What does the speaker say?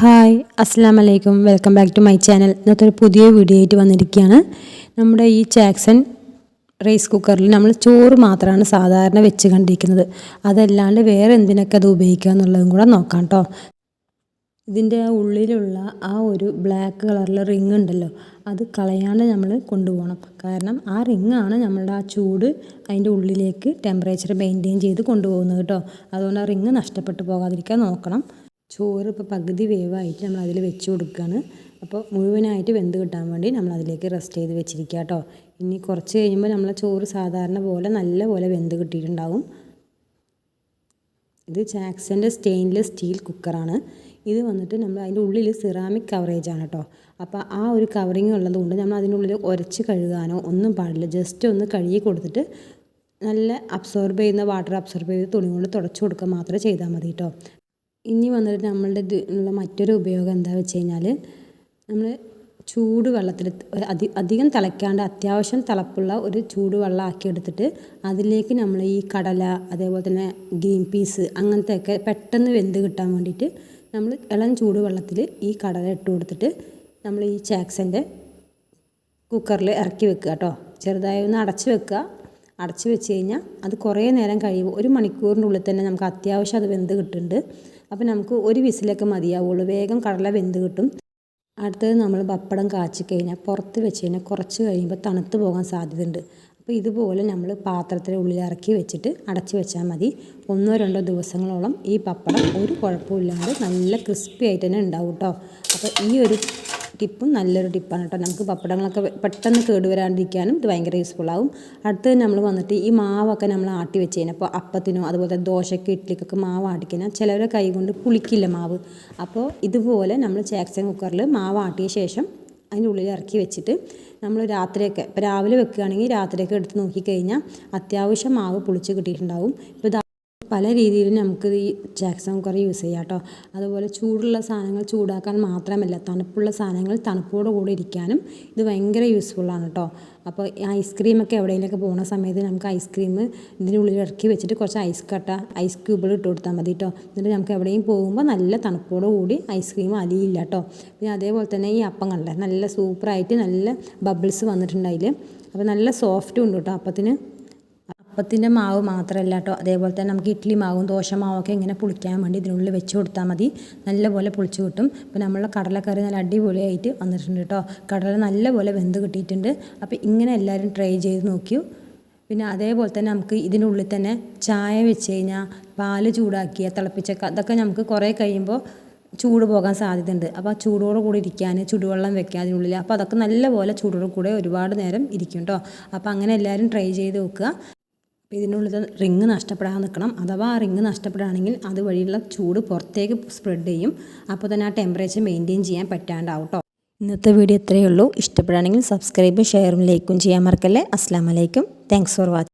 Hi അസ്സലാമു അലൈക്കും welcome back to my channel. ഇന്നത്തെ ഒരു പുതിയ വീഡിയോ ആയിട്ട് വന്നിരിക്കുകയാണ്. നമ്മുടെ ഈ ജാക്സൺ റൈസ് കുക്കറിൽ നമ്മൾ ചോറ് മാത്രമാണ് സാധാരണ വെച്ച് കണ്ടിരിക്കുന്നത്. അതല്ലാണ്ട് വേറെ എന്തിനൊക്കെ അത് ഉപയോഗിക്കുക എന്നുള്ളതും കൂടെ നോക്കാം കേട്ടോ. ഇതിൻ്റെ ആ ഉള്ളിലുള്ള ആ ഒരു ബ്ലാക്ക് കളറിലെ റിങ് ഉണ്ടല്ലോ, അത് കളയാണ്ട് നമ്മൾ കൊണ്ടുപോകണം. കാരണം ആ റിങ്ങാണ് നമ്മളുടെ ആ ചൂട് അതിൻ്റെ ഉള്ളിലേക്ക് ടെമ്പറേച്ചർ മെയിൻറ്റെയിൻ ചെയ്ത് കൊണ്ടുപോകുന്നത് കേട്ടോ. അതുകൊണ്ട് ആ റിങ് നഷ്ടപ്പെട്ടു പോകാതിരിക്കാൻ നോക്കണം. ചോറ് ഇപ്പോൾ പകുതി വേവായിട്ട് നമ്മൾ അതിൽ വെച്ച് കൊടുക്കുകയാണ്. അപ്പോൾ മുഴുവനായിട്ട് വെന്ത് കിട്ടാൻ വേണ്ടി നമ്മൾ അതിലേക്ക് റെസ്റ്റ് ചെയ്ത് വെച്ചിരിക്കുക കേട്ടോ. ഇനി കുറച്ച് കഴിയുമ്പോൾ നമ്മളെ ചോറ് സാധാരണ പോലെ നല്ല പോലെ വെന്ത് കിട്ടിയിട്ടുണ്ടാവും. ഇത് ജാക്സൻ്റെ സ്റ്റെയിൻലെസ് സ്റ്റീൽ കുക്കറാണ്. ഇത് വന്നിട്ട് നമ്മൾ അതിൻ്റെ ഉള്ളിൽ സിറാമിക് കവറേജാണ് കേട്ടോ. അപ്പോൾ ആ ഒരു കവറിങ് ഉള്ളതുകൊണ്ട് നമ്മൾ അതിൻ്റെ ഉള്ളിൽ ഉരച്ച് കഴുകാനോ ഒന്നും പാടില്ല. ജസ്റ്റ് ഒന്ന് കഴുകി കൊടുത്തിട്ട് നല്ല അബ്സോർബ് ചെയ്യുന്ന വാട്ടർ അബ്സോർബ് ചെയ്ത് തുണി കൊണ്ട് തുടച്ച് കൊടുക്കുക മാത്രമേ ചെയ്താൽ മതി കേട്ടോ. ഇനി വന്നിട്ട് നമ്മളുടെ ഇതിനുള്ള മറ്റൊരു ഉപയോഗം എന്താ വെച്ച് കഴിഞ്ഞാൽ, നമ്മൾ ചൂട് വെള്ളത്തിൽ അധികം തിളയ്ക്കാണ്ട് അത്യാവശ്യം തിളപ്പുള്ള ഒരു ചൂട് വെള്ളം ആക്കി എടുത്തിട്ട് അതിലേക്ക് നമ്മൾ ഈ കടല അതേപോലെ തന്നെ ഗ്രീൻ പീസ് അങ്ങനത്തെയൊക്കെ പെട്ടെന്ന് വെന്ത് കിട്ടാൻ വേണ്ടിയിട്ട് നമ്മൾ ഇളം ചൂട് വെള്ളത്തിൽ ഈ കടല ഇട്ട് കൊടുത്തിട്ട് നമ്മൾ ഈ ജാക്സൻ്റെ കുക്കറിൽ ഇറക്കി വെക്കുക കേട്ടോ. ചെറുതായി ഒന്ന് അടച്ച് വെക്കുക. അടച്ച് വെച്ച് കഴിഞ്ഞാൽ അത് കുറേ നേരം കഴിയുമ്പോൾ 1 മണിക്കൂറിൻ്റെ ഉള്ളിൽ തന്നെ നമുക്ക് അത്യാവശ്യം അത് വെന്ത് കിട്ടുന്നുണ്ട്. അപ്പോൾ നമുക്ക് ഒരു വിസിലൊക്കെ മതിയാവുള്ളൂ, വേഗം കടല വെന്ത് കിട്ടും. അടുത്തത് നമ്മൾ പപ്പടം കാച്ചി കഴിഞ്ഞാൽ പുറത്ത് വെച്ച് കഴിഞ്ഞാൽ കുറച്ച് കഴിയുമ്പോൾ തണുത്ത് പോകാൻ സാധ്യതയുണ്ട്. അപ്പോൾ ഇതുപോലെ നമ്മൾ പാത്രത്തിൻ്റെ ഉള്ളിൽ ഇറക്കി വെച്ചിട്ട് അടച്ച് വെച്ചാൽ മതി. 1-2 ദിവസങ്ങളോളം ഈ പപ്പടം ഒരു കുഴപ്പമില്ലാണ്ട് നല്ല ക്രിസ്പി ആയിട്ട് തന്നെ ഉണ്ടാവും കേട്ടോ. അപ്പോൾ ഈ ഒരു ടിപ്പും നല്ലൊരു ടിപ്പാണ് കേട്ടോ. നമുക്ക് പപ്പടങ്ങളൊക്കെ പെട്ടെന്ന് കേടുവരാണ്ടിരിക്കാനും ഇത് ഭയങ്കര യൂസ്ഫുൾ ആവും. അടുത്തത് നമ്മൾ വന്നിട്ട് ഈ മാവൊക്കെ നമ്മൾ ആട്ടി വെച്ച് കഴിഞ്ഞാൽ ഇപ്പോൾ അപ്പത്തിനോ അതുപോലെ ദോശയ്ക്ക് ഇഡ്ഡലിക്കൊക്കെ മാവ് ആട്ടിക്കഴിഞ്ഞാൽ ചിലവരെ കൈ കൊണ്ട് പുളിക്കില്ല മാവ്. അപ്പോൾ ഇതുപോലെ നമ്മൾ ജാക്സൺ കുക്കറിൽ മാവ് ആട്ടിയ ശേഷം അതിൻ്റെ ഉള്ളിൽ ഇറക്കി വെച്ചിട്ട് നമ്മൾ രാത്രിയൊക്കെ ഇപ്പോൾ രാവിലെ വെക്കുകയാണെങ്കിൽ രാത്രിയൊക്കെ എടുത്ത് നോക്കിക്കഴിഞ്ഞാൽ അത്യാവശ്യം മാവ് പുളിച്ച് കിട്ടിയിട്ടുണ്ടാവും. ഇപ്പോൾ പല രീതിയിലും നമുക്ക് ഈ ജാക്സൺ കുക്കർ യൂസ് ചെയ്യാം കേട്ടോ. അതുപോലെ ചൂടുള്ള സാധനങ്ങൾ ചൂടാക്കാൻ മാത്രമല്ല, തണുപ്പുള്ള സാധനങ്ങൾ തണുപ്പോട് കൂടി ഇരിക്കാനും ഇത് ഭയങ്കര യൂസ്ഫുള്ളാണ് കേട്ടോ. അപ്പോൾ ഐസ്ക്രീമൊക്കെ എവിടെയെങ്കിലുമൊക്കെ പോകുന്ന സമയത്ത് നമുക്ക് ഐസ്ക്രീം ഇതിനുള്ളിൽ ഇറക്കി വെച്ചിട്ട് കുറച്ച് ഐസ് ക്യൂബുകൾ ഇട്ട് കൊടുത്താൽ മതി കേട്ടോ. എന്നിട്ട് നമുക്ക് എവിടെയും പോകുമ്പോൾ നല്ല തണുപ്പോട് കൂടി ഐസ്ക്രീം അലിയില്ല കേട്ടോ. പിന്നെ അതേപോലെ തന്നെ ഈ അപ്പം കണ്ടേ നല്ല സൂപ്പറായിട്ട് നല്ല ബബിൾസ് വന്നിട്ടുണ്ടായില്ല. അപ്പോൾ നല്ല സോഫ്റ്റും ഉണ്ട് കേട്ടോ അപ്പത്തിന്. അപ്പത്തിൻ്റെ മാവ് മാത്രമല്ല കേട്ടോ, അതേപോലെ തന്നെ നമുക്ക് ഇഡ്ഡലി മാവും ദോശ മാവൊക്കെ ഇങ്ങനെ പുളിക്കാൻ വേണ്ടി ഇതിനുള്ളിൽ വെച്ച് കൊടുത്താൽ മതി. നല്ലപോലെ പുളിച്ച് കിട്ടും. ഇപ്പോൾ നമ്മളുടെ കടലക്കറി നല്ല അടിപൊളിയായിട്ട് വന്നിട്ടുണ്ട് കേട്ടോ. കടല നല്ലപോലെ വെന്ത് കിട്ടിയിട്ടുണ്ട്. അപ്പോൾ ഇങ്ങനെ എല്ലാവരും ട്രൈ ചെയ്ത് നോക്കൂ. പിന്നെ അതേപോലെ തന്നെ നമുക്ക് ഇതിനുള്ളിൽ തന്നെ ചായ വെച്ച് കഴിഞ്ഞാൽ പാല് ചൂടാക്കിയ തിളപ്പിച്ചൊക്കെ അതൊക്കെ നമുക്ക് കുറേ കഴിയുമ്പോൾ ചൂട് പോകാൻ സാധ്യതയുണ്ട്. അപ്പോൾ ആ ചൂടോട് കൂടി ഇരിക്കാൻ ചുടുവെള്ളം വെക്കുക അതിനുള്ളിൽ. അപ്പോൾ അതൊക്കെ നല്ലപോലെ ചൂടോട് കൂടെ ഒരുപാട് നേരം ഇരിക്കും കേട്ടോ. അപ്പോൾ അങ്ങനെ എല്ലാവരും ട്രൈ ചെയ്ത് നോക്കുക. ഇതിനുള്ളിൽ റിങ് നഷ്ടപ്പെടാൻ നിൽക്കണം. അഥവാ ആ റിങ് നഷ്ടപ്പെടുകയാണെങ്കിൽ അതുവഴിയുള്ള ചൂട് പുറത്തേക്ക് സ്പ്രെഡ് ചെയ്യും. അപ്പോൾ തന്നെ ആ ടെമ്പറേച്ചർ മെയിൻറ്റെയിൻ ചെയ്യാൻ പറ്റാണ്ടാവും കേട്ടോ. ഇന്നത്തെ വീഡിയോ ഇത്രയേ ഉള്ളൂ. ഇഷ്ടപ്പെടുകയാണെങ്കിൽ സബ്സ്ക്രൈബും ഷെയറും ലൈക്കും ചെയ്യാൻ മറക്കല്ലേ. അസ്സലാമു അലൈക്കും. Thanks for watching.